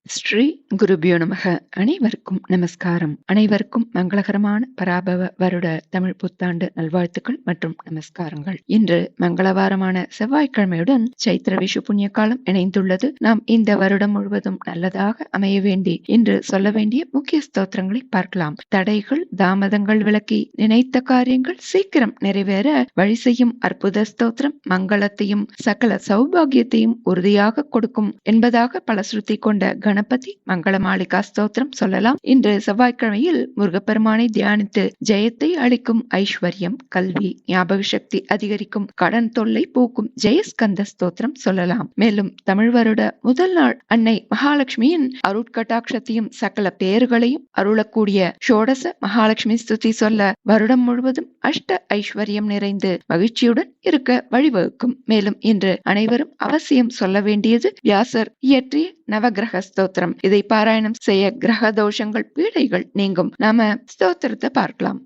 ஸ்ரீ குருபியோ நமக. அனைவருக்கும் நமஸ்காரம். அனைவருக்கும் மங்களகரமான பராபவ வருட தமிழ் புத்தாண்டு நல்வாழ்த்துக்கள் மற்றும் நமஸ்காரங்கள். இன்று மங்களவாரமான செவ்வாய்க்கிழமையுடன் சைத்திர விஷு புண்ணிய காலம் இணைந்துள்ளது. நாம் இந்த வருடம் முழுவதும் நல்லதாக அமைய வேண்டி இன்று சொல்ல வேண்டிய முக்கிய ஸ்தோத்திரங்களை பார்க்கலாம். தடைகள் தாமதங்கள் விலக்கி நினைத்த காரியங்கள் சீக்கிரம் நிறைவேற வழி செய்யும் அற்புத ஸ்தோத்திரம் மங்களத்தையும் சகல சௌபாகியத்தையும் உறுதியாக கொடுக்கும் என்பதாக பலஸ்ருதி கொண்ட கணபதி மங்கள மாளிகா ஸ்தோத்திரம் சொல்லலாம். இன்று செவ்வாய்க்கிழமையில் முருகப்பெருமானை தியானித்து ஜெயத்தை அளிக்கும் ஐஸ்வர்யம், கல்வி, ஞாபக சக்தி அதிகரிக்கும், கடன் தொல்லை போக்கும் ஜெயஸ்கந்த ஸ்தோத்திரம் சொல்லலாம். மேலும் தமிழ் வருட முதல் நாள் அன்னை மகாலட்சுமியின் அருட்கட்டாட்சத்தையும் சகல பேறுகளையும் அருளக்கூடிய ஷோடச மகாலட்சுமி ஸ்துதி சொல்ல வருடம் முழுவதும் அஷ்ட ஐஸ்வர்யம் நிறைந்து மகிழ்ச்சியுடன் இருக்க வழிவகுக்கும். மேலும் இன்று அனைவரும் அவசியம் சொல்ல வேண்டியது வியாசர் இயற்றிய நவகிரக ஸ்தோத்திரம். இதை பாராயணம் செய்ய கிரக தோஷங்கள் பீடைகள் நீங்கும். நாம ஸ்தோத்திரத்தை பார்க்கலாம்.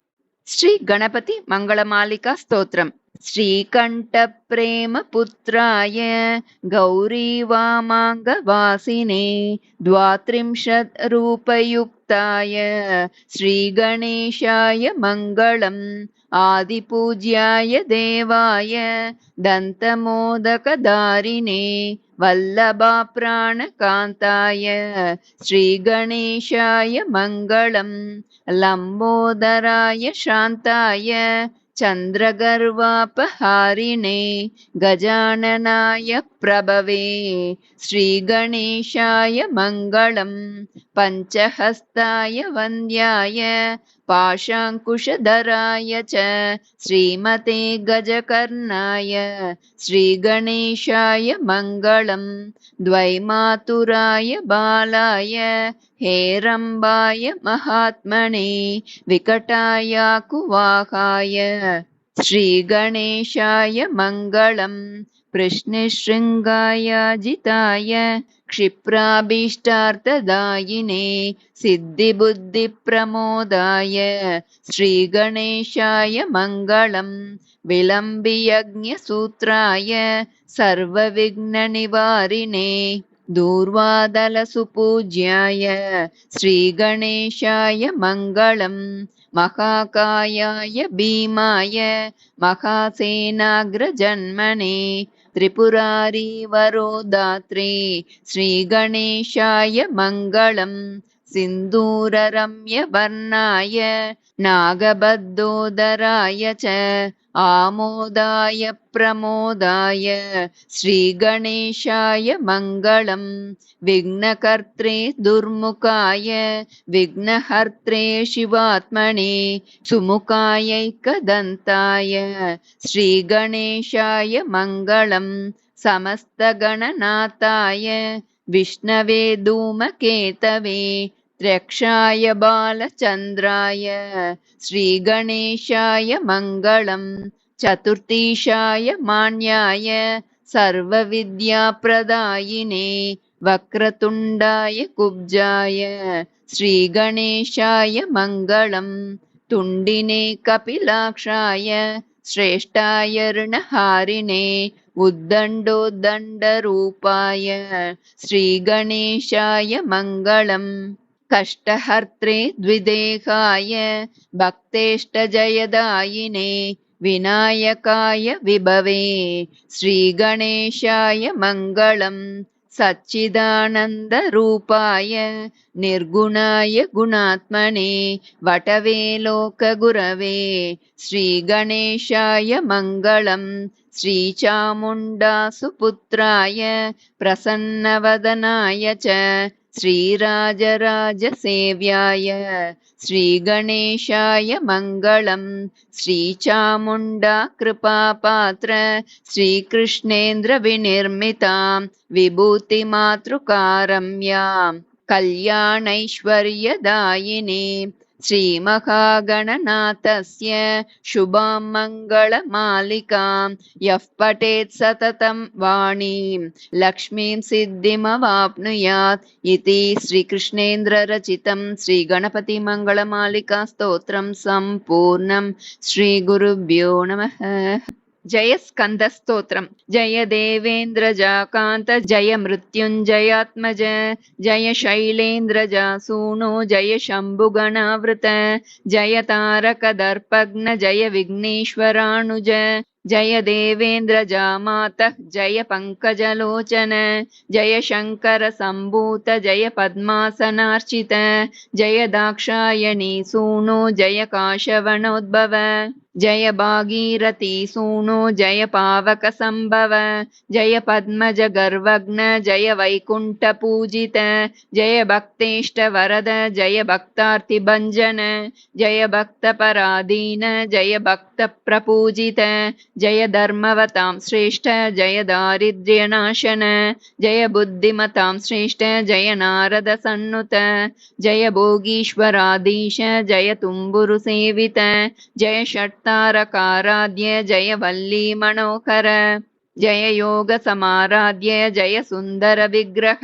ஸ்ரீ கணபதி மங்கள மாளிகா ஸ்தோத்திரம். ஸ்ரீகண்ட பிரேம புத்ராய கௌரி வாமாங்க வாசினே த்வாத்ரிம்ஷத் ரூபயுக்தாய ஸ்ரீ கணேஷாய மங்களம் ஆதிபூஜ்யாய தேவாய தந்தமோதகதாரிணே வல்லபா பிராணகாந்தாய ஸ்ரீ கணேஷாய மங்களம் லம்போதராய சாந்தாய சந்திரகர்வாபஹாரிணே கஜானனாய பிரபவே ஸ்ரீ கணேஷாய மங்களம் பஞ்சஹஸ்தாய வந்தியாய பாஷாங்குஷதராய ச ஸ்ரீமதே கஜகர்ணாய ஸ்ரீ கணேஷாய மங்களம் துவைமாதுராய பாலாய ஹேரம்பாய மகாத்மனே விகடாய குவாகாய ஸ்ரீ கணேஷாய மங்களம் பிரஷ்னிஷ்ருங்காயாஜிதாய क्षिप्राभीष्टार्थदायिने सिद्धिबुद्धिप्रमोदाय श्रीगणेशाय मङ्गलम् विलम्बियज्ञसूत्राय सर्वविघ्ननिवारिणे दूर्वादलसुपूज्याय श्रीगणेशाय मङ्गलम् महाकायाय भीमाय महासेनाग्रजन्मने त्रिपुरारी वरोदात्रे श्री गणेशाय मङ्गलम् सिन्दूररम्य वर्णाय नागबद्धोदराय च आमोदाय प्रमोदाय श्री गणेशाय मङ्गलम् विघ्नकर्त्रे दुर्मुखाय विघ्नहर्त्रे शिवात्मने सुमुखायैकदन्ताय श्री गणेशाय मङ्गलम् समस्तगणनाथाय विष्णवे धूमकेतवे त्र्यक्षाय बालचन्द्राय श्री गणेशाय मङ्गलम् चतुर्थीशाय मान्याय सर्वविद्याप्रदायिने वक्रतुण्डाय कुब्जाय श्री गणेशाय मङ्गलम् तुण्डिने कपिलाक्षाय श्रेष्ठाय ऋणहारिणे उद्दण्डोद्दण्डरूपाय श्री गणेशाय मङ्गलम् कष्टहर्त्रे द्विदेहाय भक्तेष्टजयदायिने विनायकाय विभवे श्री गणेशाय मङ्गलम् सच्चिदानन्दरूपाय निर्गुणाय गुणात्मने वटवे लोकगुरवे श्री गणेशाय मङ्गलम् श्रीचामुण्डासुपुत्राय प्रसन्नवदनाय च श्रीराजराजसेव्याय श्री गणेशाय मङ्गलम् श्रीचामुण्डा कृपापात्र श्रीकृष्णेन्द्र विनिर्मितां विभूतिमातृकारम्यां कल्याणैश्वर्यदायिने श्रीमहागणनाथस्य शुभां मङ्गलमालिकां यः पठेत् सततं वाणीं लक्ष्मीं सिद्धिमवाप्नुयात् इति श्रीकृष्णेन्द्ररचितं श्रीगणपतिमङ्गलमालिका स्तोत्रं सम्पूर्णं. श्रीगुरुभ्यो नमः. जय स्कन्दस्तोत्रम्। जय देवेन्द्रजाकान्त जय मृत्युञ्जयात्मज जय शैलेन्द्रजासूनो जय शम्भुगणावृत जय तारकदर्पघ्न जय विघ्नेश्वरानुज जय देवेन्द्रजामातः जय पङ्कजलोचन जय शङ्कर सम्भूत जय पद्मासनार्चित जय दाक्षायणी सूनो जय काशवनोद्भव जय भागीरथी सूनो जय पावकसम्भव जय पद्मजगर्वघ्न जय वैकुण्ठपूजित जय भक्तेष्टवरद जय भक्तार्तिभञ्जन जय भक्तपराधीन जय भक्तप्रपूजित जय धर्मवतां श्रेष्ठ जय दारिद्र्यनाशन जय बुद्धिमतां श्रेष्ठ जय नारदसन्नुत जय भोगीश्वराधीश जय तुम्बुरुसेवित जय षट्तारकाराध्य जय वल्ली मनोहर जय योग समाराध्य जय सुंदर विग्रह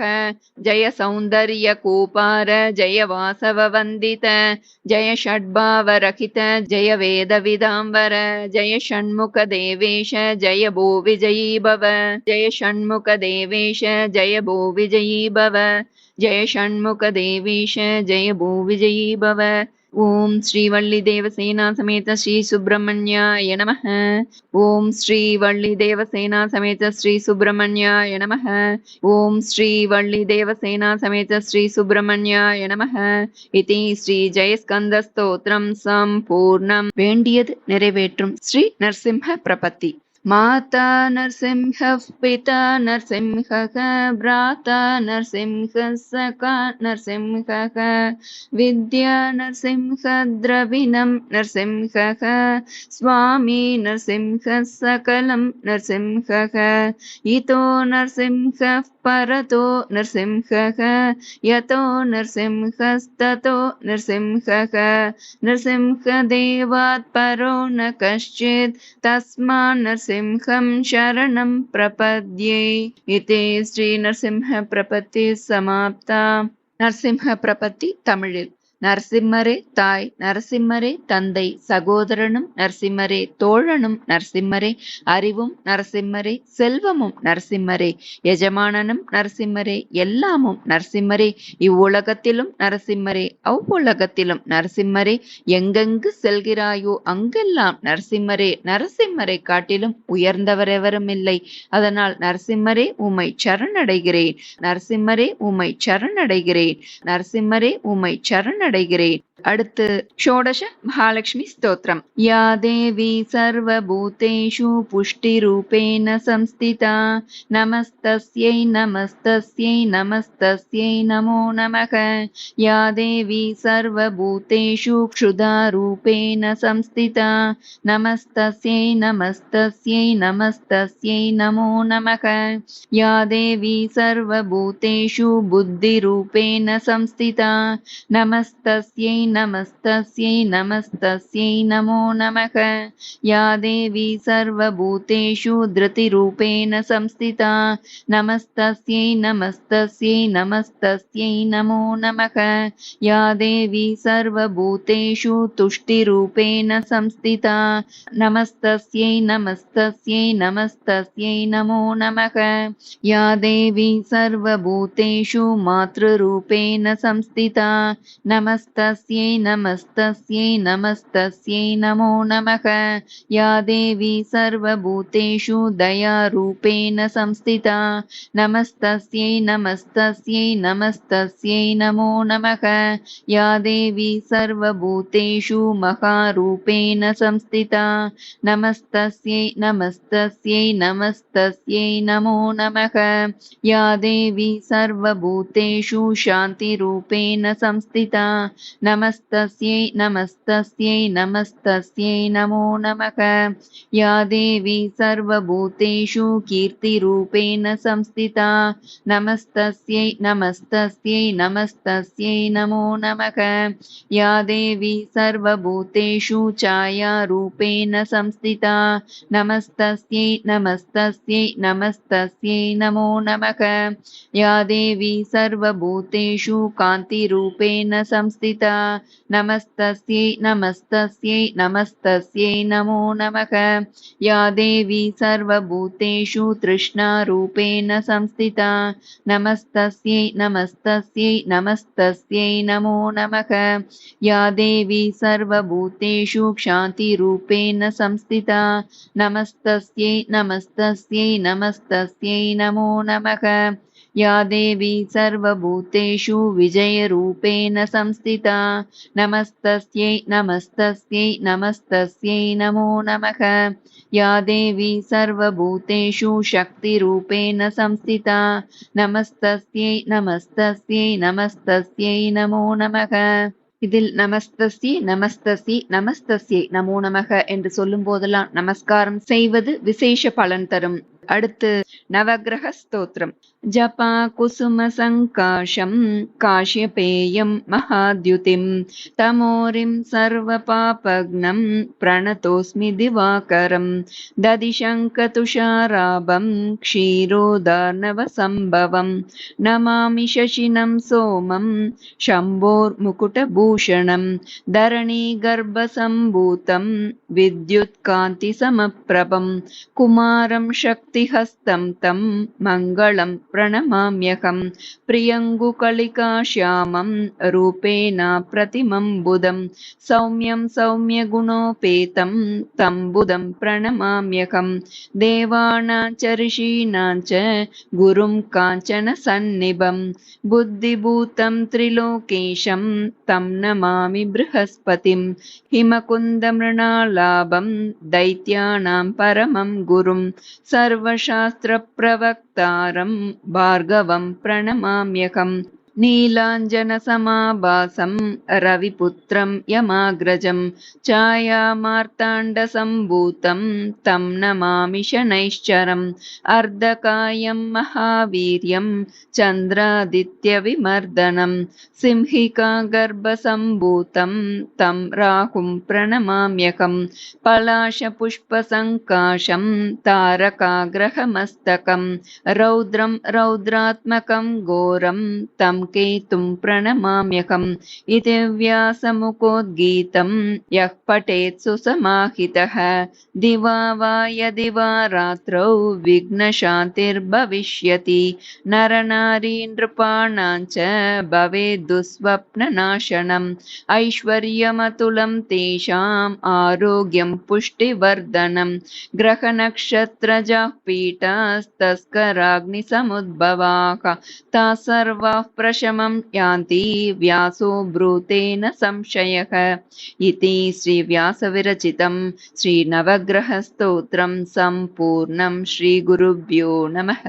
जय सौंदर्य कूपार जय वासव वंदित जय षड्भावरहित जय वेद विदांबर जय षण्मुख देवेश जय भो विजयी भव जय षण्मुख देवेश जय भो विजयी भव जय षण्मुख देवेश जय भो विजयी भव। ओम श्री वल्ली देवसेना समेत श्री सुब्रह्मण्याय नमः। ओम श्री वल्ली देवसेना समेत श्री सुब्रह्मण्याय नमः। ओम श्री वल्ली देवसेना समेत श्री सुब्रह्मण्याय नमः। इति श्री जयस्कन्दस्तोत्रम संपूर्णम। வேண்டியது நிறைவேற்றும் ஸ்ரீ நரசிம்ம பிரபத்தி। माता नरसिंहः पिता नरसिंहः भ्राता नरसिंहः सखा नरसिंहः विद्या नरसिंहः द्रविणं नरसिंहः स्वामी नरसिंहः सकलं नरसिंहः इतो नरसिंहः परतो नरसिंहः यतो नरसिंहस्ततो नरसिंहः नरसिंहदेवात् परो न कश्चित् तस्मात् नरसिंहं शरणं प्रपद्ये। इति श्री नरसिंह प्रपत्ति समाप्ता। நரசிம்ம பிரபத்தி தமிழில் நரசிம்மரே தாய், நரசிம்மரே தந்தை, சகோதரனும் நரசிம்மரே, தோழனும் நரசிம்மரே, அறிவும் நரசிம்மரே, செல்வமும் நரசிம்மரே, எஜமானனும் நரசிம்மரே, எல்லாமும் நரசிம்மரே, இவ்வுலகத்திலும் நரசிம்மரே, அவ்வுலகத்திலும் நரசிம்மரே, எங்கெங்கு செல்கிறாயோ அங்கெல்லாம் நரசிம்மரே, நரசிம்மரை காட்டிலும் உயர்ந்தவர் எவரும் இல்லை. அதனால் நரசிம்மரே உம்மை சரணடைகிறேன், நரசிம்மரே உம்மை சரணடைகிறேன், நரசிம்மரே உம்மை சரணடைகிறேன். அடுத்து ஷோடச மகாலட்சுமி ஸ்தோத்திரம். யா தேவி சர்வபூதேஷு புஷ்டிரூபேண சம்ஸ்திதா நமஸ்தஸ்யை நமஸ்தஸ்யை நமஸ்தஸ்யை நமோ நமக. யா தேவி சர்வபூதேஷு க்ஷுதாரூபேண சம்ஸ்திதா நமஸ்தஸ்யை நமஸ்தஸ்யை நமஸ்தஸ்யை நமோ நமக. யா தேவி சர்வபூதேஷு புத்திரூபேண சம்ஸ்திதா நமஸ்தஸ்யை நமஸ்தஸ்யை நமஸ்தஸ்யை நமோ நமக. யா தேவி சர்வபூதேஷு திருதிரூபேண சம்ஸ்திதா நமஸ்தஸ்யை நமஸ்தஸ்யை நமஸ்தஸ்யை நமோ நமக. யா தேவி சர்வபூதேஷு துஷ்டிரூபேண சம்ஸ்திதா நமஸ்தஸ்யை நமஸ்தஸ்யை நமஸ்தஸ்யை நமோ நமக. யா தேவி சர்வபூதேஷு மாத்ருரூபேண சம்ஸ்திதா நமஸ்தஸ்யை நமஸ்தஸ்யை நமஸ்தஸ்யை நமோ நமக. யா தேவி சர்வபூதேஷு தயாரூபேண சம்ஸ்திதா நமஸ்தஸ்யை நமஸ்தஸ்யை நமஸ்தஸ்யை நமோ நமக. யா தேவி சர்வபூதேஷு மகாரூபேண சம்ஸ்திதா நமஸ்தஸ்யை நமஸ்தஸ்யை நமஸ்தஸ்யை நமோ நமக. யா தேவி சர்வபூதேஷு சாந்திரூபேண சம்ஸ்திதா நமஸ்தஸ்யை நமஸ்தஸ்யை நமஸ்தஸ்யை நமோ நமக. யா தேவி சர்வபூதேஷு கீர்த்திரூபேண சம்ஸ்திதா நமஸ்தஸ்யை நமஸ்தஸ்யை நமஸ்தஸ்யை நமோ நமக. யா தேவி சர்வபூதேஷு சாயாரூபேண சம்ஸ்திதா நமஸ்தஸ்யை நமஸ்தஸ்யை நமஸ்தஸ்யை நமோ நமக. யா தேவி சர்வபூதேஷு காந்திரூபேண சம்ஸ்திதா நமஸ்தஸ்யை நமஸ்தஸ்யை நமஸ்தஸ்யை நமோ நமः या देवी सर्वभूतेषु तृष्णारूपेण संस्थिता नमस्तस्यै नमस्तस्यै नमस्तस्यै नमो नमः या देवी सर्वभूतेषु क्षान्तिरूपेण संस्थिता नमस्तस्यै नमस्तस्यै नमस्तस्यै नमो नमः या देवी सर्वभूतेषु विजयरूपेण संस्थिता नमस्तस्यै नमस्तस्यै नमस्तस्यै नमो नमः या देवी सर्वभूतेषु शक्तिरूपेण संस्थिता नमस्तस्यै नमस्तस्यै नमस्तस्यै नमो नमः இதில் நமஸ்தஸ்யை நமஸ்தஸ்யை நமஸ்தஸ்யை நமோ நமக என்று சொல்லும் போதெல்லாம் நமஸ்காரம் செய்வது விசேஷ பலன் தரும். அடுத்து நவக்கிரக ஸ்தோத்திரம். ஜபா குசும சங்காஷம் காஷ்யபேயம் மகாத்யுதிம் தமோரிம் சர்வ பாபக்னம் பிரணதோஸ்மி திவாகரம் ததிசங்க துஷாராபம் க்ஷீரோதார்ணவ சம்பவம் நமாமி சசினம் சோமம் சம்போர் முகுடபூஷணம் தரணி கர்ப்பசம்பூதம் வித்யுத் காந்தி சமப்பிரபம் குமாரம் शक्तिहस्तं तं मङ्गलं प्रणमाम्यहं प्रियङ्गुकलिकाश्यामं रूपेण प्रतिमं बुधं सौम्यं सौम्यगुणोपेतं तं बुधं प्रणमाम्यहं देवानां च ऋषीणां च गुरुं काञ्चन सन्निभं बुद्धिभूतं त्रिलोकेशं तं नमामि बृहस्पतिं हिमकुन्दमृणालाभं दैत्यानां परमं गुरुं सर्वशास्त्रप्रवक्तारं भार्गवं प्रणमाम्यहं नीलाञ्जनसमाभासं रविपुत्रं यमाग्रजं छायामार्ताण्डसम्भूतं तं नमामि शनैश्चरम् अर्धकायं महावीर्यं चन्द्रादित्यविमर्दनं सिंहिकागर्भसम्भूतं तं राहुं प्रणमाम्यहं पलाशपुष्पसङ्काशं तारकाग्रहमस्तकं रौद्रं रौद्रात्मकं घोरं तं केतुं प्रणमाम्यहम् इति व्यासमुखोद्गीतं यः पठेत् सुसमाहितः दिवा वा यदि वा रात्रौ विघ्नशान्तिर्भविष्यति नरनारी नृपाणां च भवेद्दुःस्वप्ननाशनम् ऐश्वर्यमतुलं तेषाम् आरोग्यं पुष्टिवर्धनं ग्रहनक्षत्रजाः पीठास्तस्कराग्निसमुद्भवाः ताः सर्वाः प्रशमं यान्ति व्यासो ब्रूतेन संशयः इति श्रीव्यासविरचितं श्रीनवग्रहस्तोत्रं सम्पूर्णं श्रीगुरुभ्यो नमः।